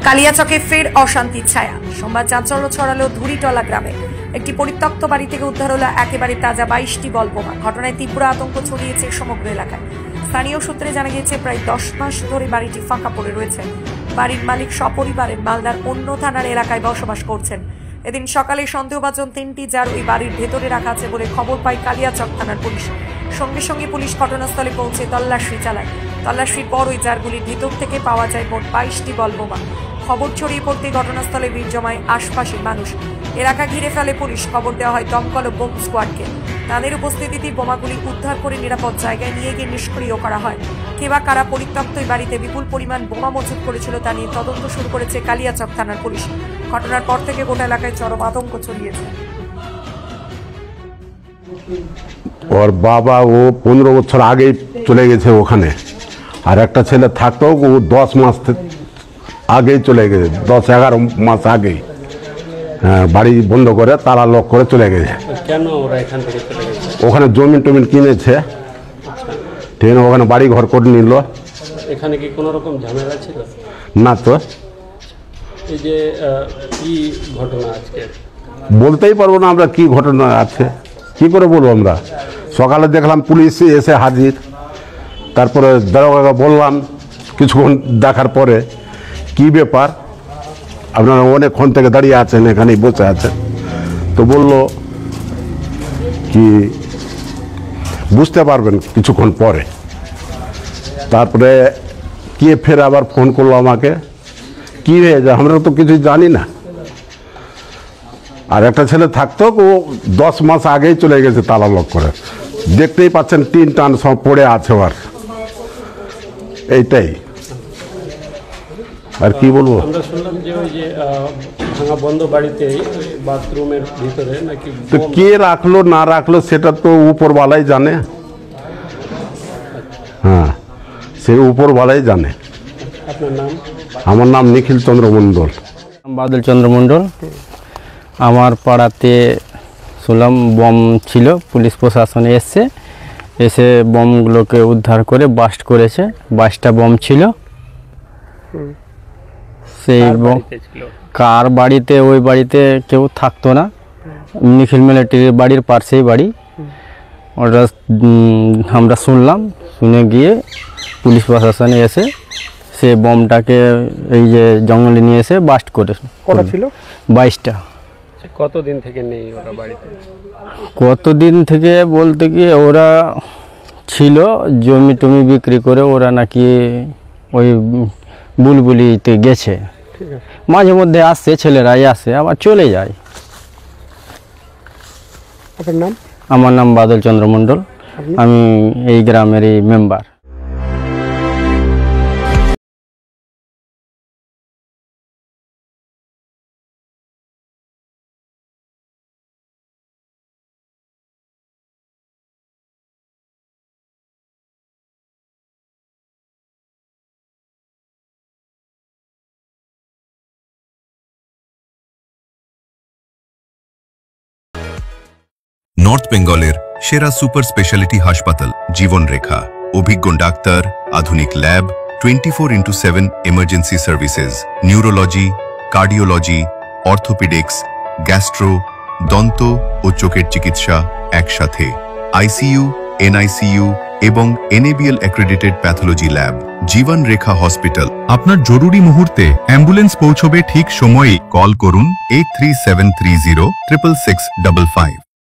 কালিয়াচকে ফের অশান্তির ছায়া। সোমবার চাঞ্চল্য ছড়ালো ধুরিটলা গ্রামে। একটি পরিত্যক্ত বাড়ি থেকে উদ্ধার হলো একেবারে তাজা 22টি বল বোমা। ঘটনায় তীব্র আতঙ্ক ছড়িয়েছে সমগ্র এলাকায়। স্থানীয় সূত্রে জানা গিয়েছে প্রায় 10 মাস ধরে বাড়িটি ফাঁকা পড়ে রয়েছে। বাড়ির মালিক সপরিবারে মালদার অন্য থানার এলাকায় বসবাস করছেন। এদিন সকালে সন্দেহভাজন 3টি জার ওই বাড়ির ভেতরে রাখা আছে বলে খবর পায় কালিয়াচক থানার পুলিশ। সঙ্গে সঙ্গে পুলিশ ঘটনাস্থলে পৌঁছে তল্লাশি চালায়। তল্লাশির পর ওই জারগুলির ভেতর থেকে পাওয়া যায় মোট 22টি বল বোমা। খবর ছড়িয়ে পড়তে ঘটনাস্থলে ভিড় জমায় আশপাশের মানুষ। এলাকা ঘিরে ফেলে পুলিশ। খবর দেওয়া হয় দমকল ও বোম স্কোয়াডকে। তাদের উপস্থিতিতে বোমাগুলি উদ্ধার করে নিরাপদ জায়গায় নিয়ে গিয়ে নিষ্ক্রিয় করা হয়। কে বা কারা পরিত্যক্ত এই বাড়িতে বিপুল পরিমাণ বোমা মজুত করেছিল তা নিয়ে তদন্ত শুরু করেছে কালিয়াচক থানার পুলিশ। ঘটনার পর থেকে গোটা এলাকায় চরম আতঙ্ক ছড়িয়েছে। ওর বাবা ও 15 বছর আগেই চলে গেছে ওখানে, আর একটা ছেলে থাকতো ও 10 মাস আগেই চলে গেছে, 10-11 মাস আগেই বাড়ি বন্ধ করে তালা লক করে চলে গেছে। কেন ওরা এখান থেকে চলে গেছে? ওখানে জমি টমিন কিনেছে, ঠিক আছে, ওখানে বাড়ি ঘর করে নিল। এখানে কি কোনো রকম ঝামেলা ছিল? না তো। এই যে কি ঘটনা আজকে বলতেই পারবো না আমরা কি ঘটনা আছে, কি করে বলবো আমরা। সকালে দেখলাম পুলিশ এসে হাজির, তারপরে দারোগাকে বললাম কিছুক্ষণ দেখার পরে কি ব্যাপার, আপনারা অনেকক্ষণ থেকে দাঁড়িয়ে আছেন এখানেই বসে আছেন, তো বললো কি বুঝতে পারবেন কিছুক্ষণ পরে। তারপরে কে ফের আবার ফোন করলো আমাকে, কি হয়েছে আমরা তো কিছু জানি না। আর একটা ছেলে থাকতো ও 10 মাস আগেই চলে গেছে তালা লক করে। দেখতেই পাচ্ছেন টিন টান সব পড়ে আছে আর এইটাই, আর কি বলবো। আমরা শুনলাম যে ওই যে ভাঙা বন্ধ বাড়িতে বাথরুমের ভিতরে নাকি তো কে রাখলো না রাখলো সেটা তো উপরওয়ালাই জানে। হ্যাঁ, সে উপরওয়ালাই জানে। আপনার নাম? আমার নাম নিখিল চন্দ্র মণ্ডল। বাদল চন্দ্র মণ্ডল। আমার পাড়াতে শুনলাম বম ছিল, পুলিশ প্রশাসনে এসে বমগুলোকে উদ্ধার করে বাস্ট করেছে। 22টা বম ছিল। সেই বম কার বাড়িতে, ওই বাড়িতে কেউ থাকতো না, নিখিল মিলিটারির বাড়ির পাশেই বাড়ি। ওটা আমরা শুনলাম, শুনে গিয়ে পুলিশ প্রশাসনে এসে সে বমটাকে এই যে জঙ্গলে নিয়ে এসে বাস্ট করে। কটা ছিল? 22টা। কতদিন থেকে নেই ওরা বাড়িতে? কতদিন থেকে বলতে কি ওরা ছিল জমি টমি বিক্রি করে, ওরা নাকি ওই বুলবুলিতে গেছে। মাঝে মধ্যে আসছে, ছেলেরাই আসে আবার চলে যায়। আপনার নাম? আমার নাম বাদল চন্দ্র মণ্ডল, আমি এই গ্রামেরই মেম্বার। নর্থ বেঙ্গলের সেরা সুপার স্পেশালিটি হাসপাতাল জীবন রেখা, অভিজ্ঞ ডাক্তার, আধুনিক lab, 24x7 emergency services, neurology, cardiology, orthopaedics, gastro, দন্ত ও চোখের চিকিৎসা একসাথে, আইসিইউ, এনআইসিইউ এবং NABL অ্যাক্রেডিটেড প্যাথোলজি ল্যাব। জীবন রেখা হসপিটাল। আপনার জরুরি মুহূর্তে অ্যাম্বুলেন্স পৌঁছবে ঠিক সময়ে। কল করুন 83730 66655।